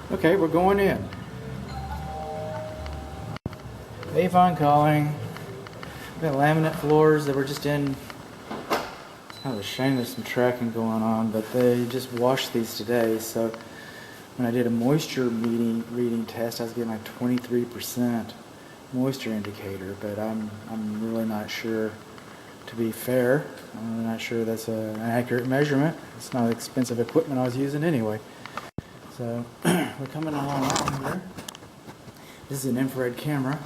Okay, we're going in. Avon calling. We've got laminate floors that were just in. It's kind of a shame there's some tracking going on, but they just washed these today. So when I did a moisture reading test, I was getting like 23% moisture indicator, but I'm really not sure. To be fair, I'm not sure that's an accurate measurement. It's not expensive equipment I was using anyway. So we're coming along here. This is an infrared camera,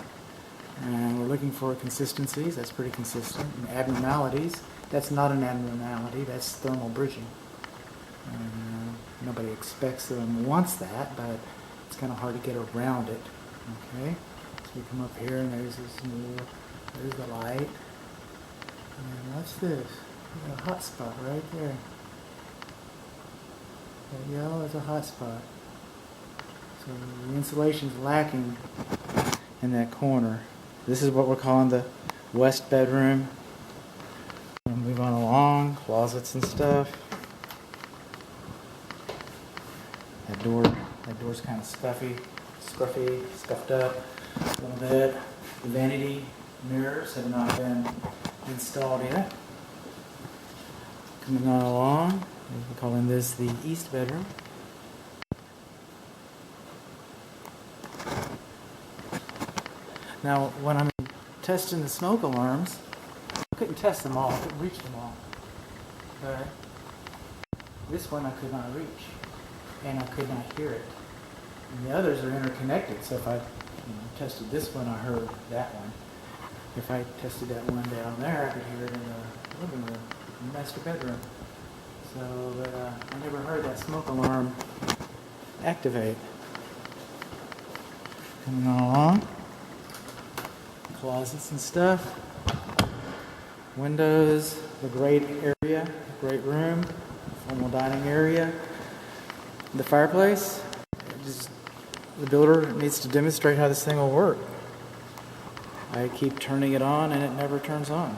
and we're looking for consistencies. That's pretty consistent. And abnormalities. That's not an abnormality. That's thermal bridging. Nobody expects and wants that, but it's kind of hard to get around it. Okay, so we come up here, and there's the light. And what's this? We got a hot spot right there. That yellow is a hot spot. So the insulation's lacking in that corner. This is what we're calling the west bedroom. We'll move on along, closets and stuff. That door's kind of scuffed up a little bit. The vanity mirrors have not been installed yet. Coming on along, we're calling this the east bedroom. Now, when I'm testing the smoke alarms, I couldn't test them all, I couldn't reach them all. But this one I could not reach, and I could not hear it. And the others are interconnected, so if I tested this one, I heard that one. If I tested that one down there, I could hear it in the living room, in the master bedroom. So, but I never heard that smoke alarm activate. Coming on along. Closets and stuff. Windows, the great area, the great room, formal dining area. The fireplace. The builder needs to demonstrate how this thing will work. I keep turning it on and it never turns on.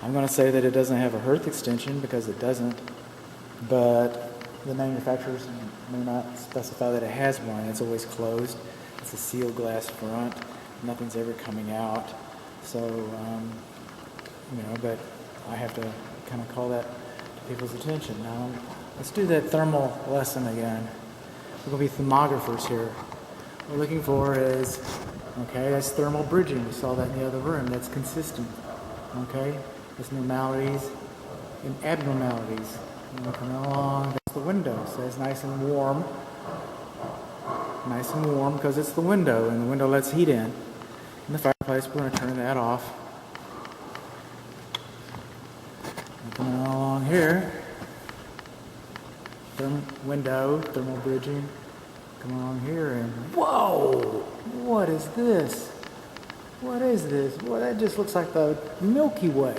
I'm going to say that it doesn't have a hearth extension because it doesn't, but the manufacturers may not specify that it has one. It's always closed. It's a sealed glass front. Nothing's ever coming out. So, but I have to kind of call that to people's attention. Now, let's do that thermal lesson again. We're going to be thermographers here. What we're looking for is, okay, that's thermal bridging. We saw that in the other room. That's consistent. Okay, that's normalities and abnormalities. And we're coming along. That's the window. So it's nice and warm. Nice and warm because it's the window, and the window lets heat in. And the fireplace, we're going to turn that off. And coming along here. Thermal bridging. Come along here and whoa! What is this? What is this? Well, that just looks like the Milky Way.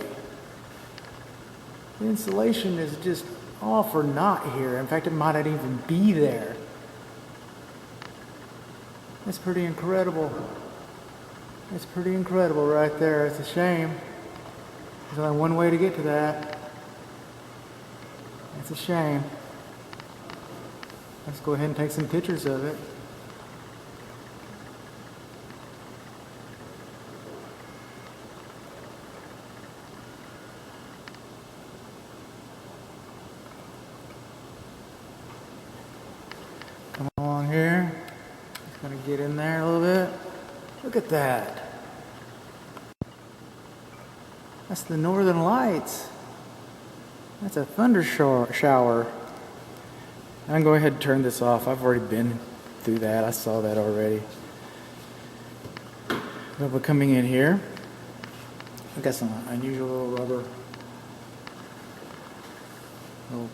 The insulation is just off or not here. In fact, it might not even be there. That's pretty incredible. That's pretty incredible right there. It's a shame. There's only one way to get to that. It's a shame. Let's go ahead and take some pictures of it. Come along here. Just gonna get in there a little bit. Look at that. That's the northern lights. That's a thunder shower. I'm going to go ahead and turn this off. I've already been through that. I saw that already. But we're coming in here. I've got some unusual little rubber little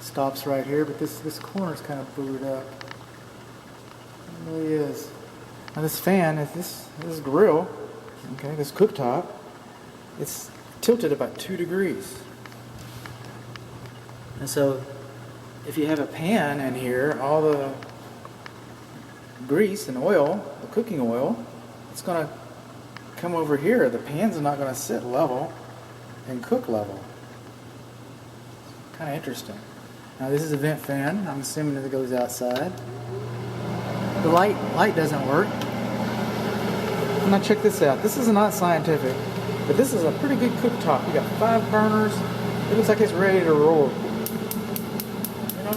stops right here, but this corner's kind of booted up. It really is. Now this fan, this grill, okay, this cooktop, it's tilted about 2 degrees. And so if you have a pan in here, all the grease and oil, the cooking oil, it's going to come over here. The pan's not going to sit level and cook level. Kind of interesting. Now this is a vent fan. I'm assuming that it goes outside. the light doesn't work. Now check this out. This is not scientific, but this is a pretty good cooktop. You got 5 burners. It looks like it's ready to roll. You know,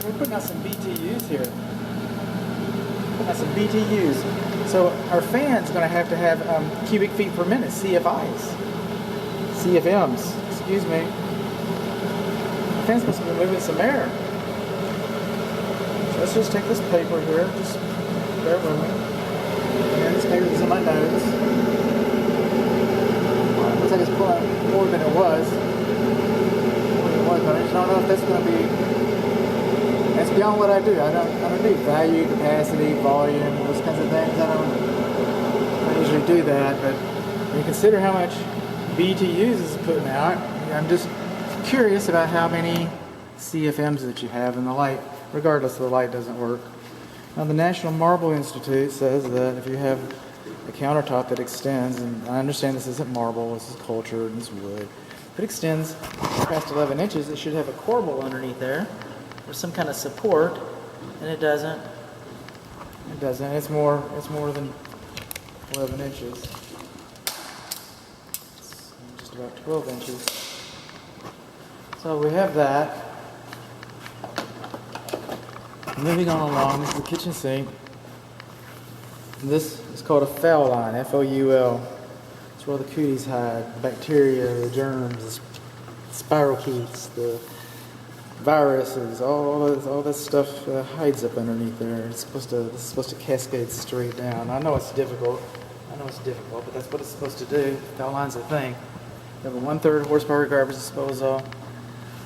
we're putting out some BTUs here. Putting out some BTUs. So our fan's going to have cubic feet per minute, CFIs. CFMs, excuse me. The fan's supposed to be moving some air. So let's just take this paper here, just bear with me. And this paper is in my nose. Looks like it's pulling more than it was. But I just don't know if that's going to be. That's beyond what I do. I don't do value, capacity, volume, those kinds of things. I don't usually do that. But when you consider how much BTUs is putting out, I'm just curious about how many CFMs that you have in the light, regardless the light doesn't work. Now the National Marble Institute says that if you have a countertop that extends, and I understand this isn't marble, this is cultured and it's wood, if it extends past 11 inches, it should have a corbel underneath there, or some kind of support, and it doesn't. It doesn't. It's more than 11 inches. It's just about 12 inches. So we have that. Moving on along, this is the kitchen sink. This is called a foul line, F-O-U-L. It's where the cooties hide, the bacteria, the germs, the spirochetes, the viruses, all this stuff hides up underneath there. This is supposed to cascade straight down. I know it's difficult, but that's what it's supposed to do. Foul line's a thing. You have a 1/3 horsepower garbage disposal.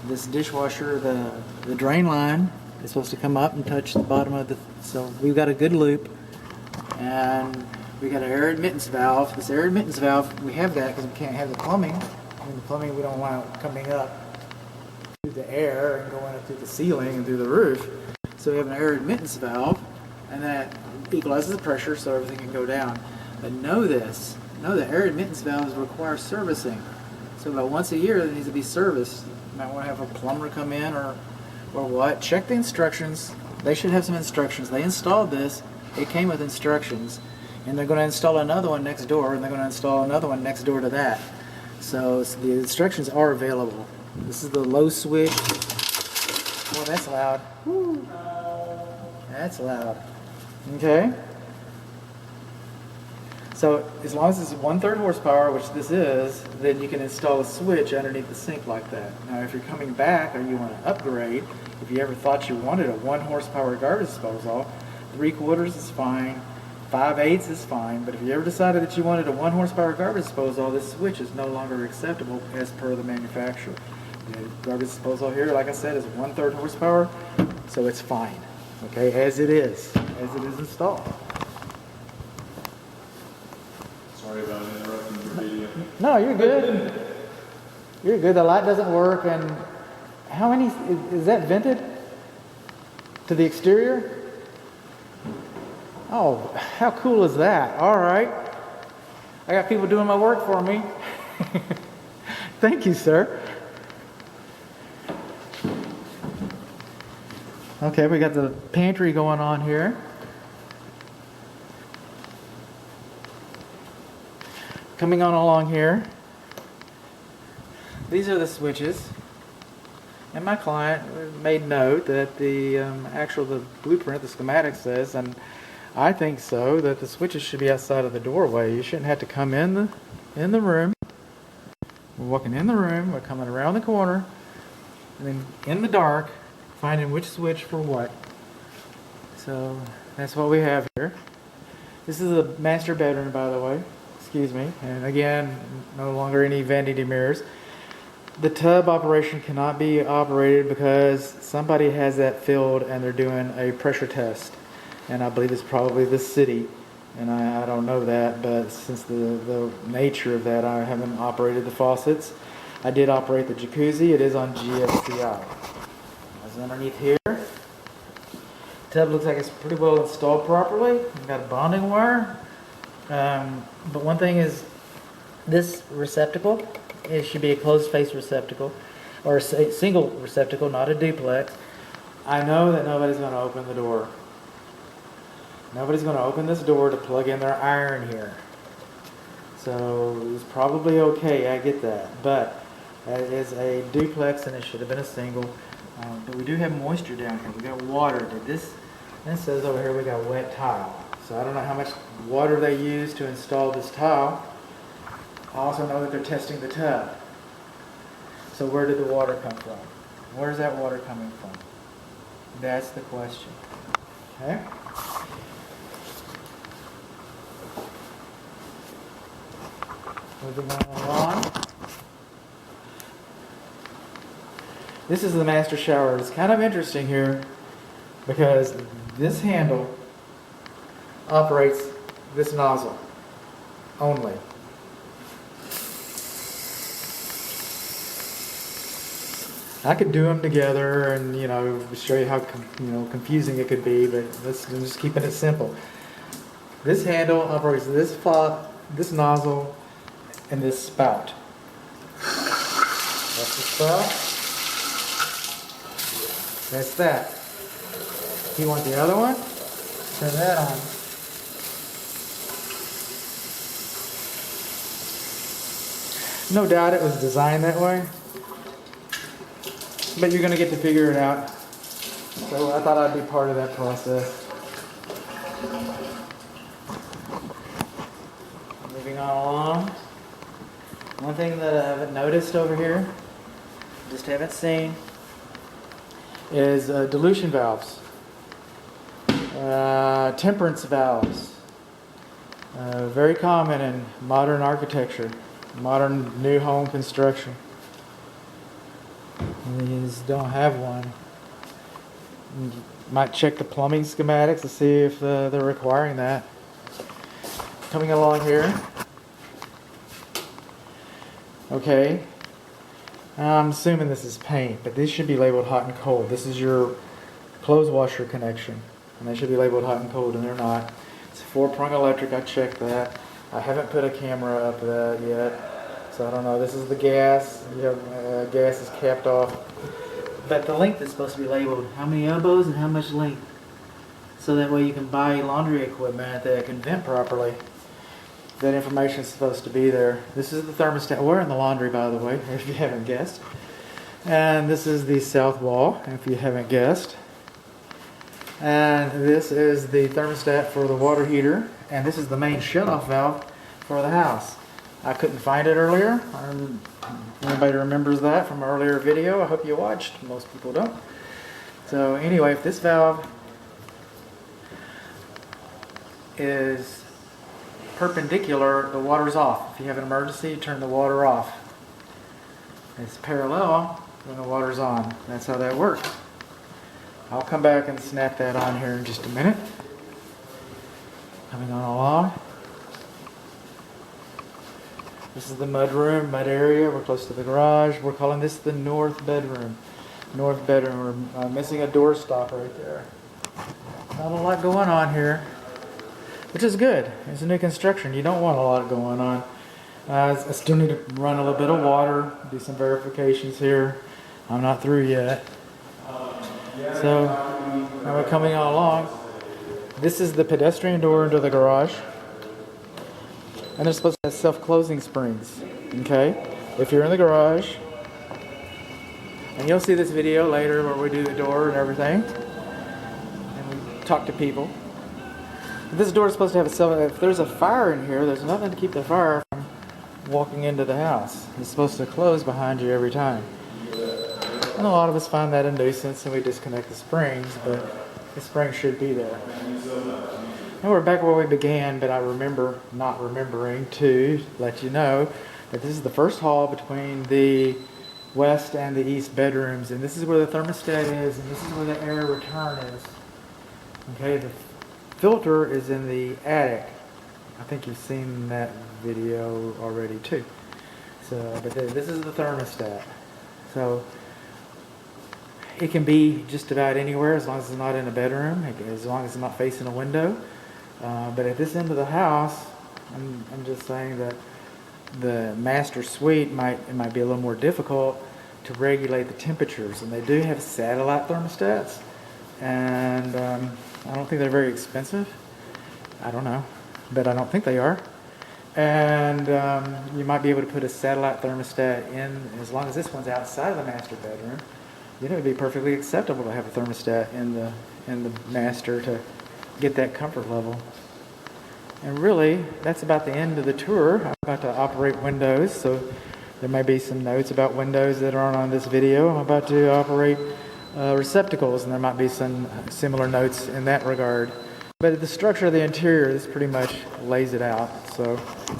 This dishwasher, the drain line is supposed to come up and touch the bottom of the. So we've got a good loop, and we got an air admittance valve. This air admittance valve, we have that because we can't have the plumbing. I mean, the plumbing we don't want it coming up through the air and going up through the ceiling and through the roof. So we have an air admittance valve, and that equalizes the pressure so everything can go down. But know this. Know that air admittance valves require servicing. So about once a year it needs to be serviced. You might want to have a plumber come in or what. Check the instructions. They should have some instructions. They installed this. It came with instructions. And they're going to install another one next door, and they're going to install another one next door to that. So the instructions are available. This is the low switch. Boy, that's loud. Woo. That's loud. Okay. So as long as it's 1/3 horsepower, which this is, then you can install a switch underneath the sink like that. Now if you're coming back or you want to upgrade, if you ever thought you wanted a 1 horsepower garbage disposal, 3/4 is fine, 5/8 is fine, but if you ever decided that you wanted a 1 horsepower garbage disposal, this switch is no longer acceptable as per the manufacturer. The garbage disposal here, like I said, is 1/3 horsepower, so it's fine, okay, as it is installed. Sorry about interrupting your video. No, you're good. You're good. The light doesn't work, and how many is that vented to the exterior? Oh, how cool is that? All right. I got people doing my work for me. Thank you, sir. Okay, we got the pantry going on here. Coming on along here, these are the switches. And my client made note that the blueprint, the schematic says, and I think so, that the switches should be outside of the doorway. You shouldn't have to come in the room. We're walking in the room, we're coming around the corner, and then in the dark, finding which switch for what. So that's what we have here. This is the master bedroom, by the way. Excuse me. And again, no longer any vanity mirrors. The tub operation cannot be operated because somebody has that filled and they're doing a pressure test. And I believe it's probably the city. And I don't know that, but since the nature of that, I haven't operated the faucets. I did operate the jacuzzi. It is on GFCI. It's underneath here. The tub looks like it's pretty well installed properly. We've got a bonding wire. But one thing is, this receptacle, it should be a closed face receptacle, or a single receptacle, not a duplex. I know that nobody's going to open the door. Nobody's going to open this door to plug in their iron here. So it's probably okay, I get that. But that is a duplex and it should have been a single. But we do have moisture down here. We got water. This says over here we got wet tile. So I don't know how much water they used to install this tile. I also know that they're testing the tub. So where did the water come from? Where's that water coming from? That's the question. Okay? Moving on along. This is the master shower. It's kind of interesting here because this handle operates this nozzle only. I could do them together and show you how confusing it could be, but I'm just keeping it simple. This handle operates this nozzle and this spout. That's the spout. That's that. If you want the other one, turn that on. No doubt it was designed that way, but you're going to get to figure it out. So I thought I'd be part of that process. Moving on along. One thing that I haven't noticed over here, just haven't seen, is dilution valves, temperance valves. Very common in modern architecture, modern new home construction. These don't have one. You might check the plumbing schematics to see if they're requiring that. Coming along here. Okay. I'm assuming this is paint, but these should be labeled hot and cold. This is your clothes washer connection, and they should be labeled hot and cold, and they're not. It's a 4-prong electric. I checked that. I haven't put a camera up that yet, so I don't know. This is the gas. Gas is capped off. But the length is supposed to be labeled. How many elbows and how much length. So that way you can buy laundry equipment that can vent properly. That information is supposed to be there. This is the thermostat. We're in the laundry, by the way, if you haven't guessed. And this is the south wall, if you haven't guessed. And this is the thermostat for the water heater. And this is the main shut-off valve for the house. I couldn't find it earlier. Anybody remembers that from an earlier video? I hope you watched. Most people don't. So anyway, if this valve is perpendicular, the water's off. If you have an emergency, you turn the water off. If it's parallel, then the water's on. That's how that works. I'll come back and snap that on here in just a minute. Coming on along. This is the mud room, mud area. We're close to the garage. We're calling this the north bedroom. North bedroom. We're missing a door stop right there. Not a lot going on here, which is good. It's a new construction. You don't want a lot going on. I still need to run a little bit of water, do some verifications here. I'm not through yet. So, now we're coming on along. This is the pedestrian door into the garage. And they're supposed to have self-closing springs. Okay? If you're in the garage, and you'll see this video later where we do the door and everything, and we talk to people. This door is supposed to have if there's a fire in here, there's nothing to keep the fire from walking into the house. It's supposed to close behind you every time. And a lot of us find that a nuisance and we disconnect the springs, but the spring should be there. And we're back where we began, but I remember not remembering to let you know that this is the first hall between the west and the east bedrooms, and this is where the thermostat is, and this is where the air return is. Okay, the filter is in the attic. I think you've seen that video already too. So, but this is the thermostat. So it can be just about anywhere as long as it's not in a bedroom, as long as it's not facing a window. But at this end of the house, I'm just saying that the master suite might be a little more difficult to regulate the temperatures, and they do have satellite thermostats, and I don't think they're very expensive. I don't know, but I don't think they are. And you might be able to put a satellite thermostat in, as long as this one's outside of the master bedroom. Then it would be perfectly acceptable to have a thermostat in the master to get that comfort level. And really, that's about the end of the tour. I'm about to operate windows, so there may be some notes about windows that aren't on this video. I'm about to operate receptacles, and there might be some similar notes in that regard. But the structure of the interior, this pretty much lays it out. So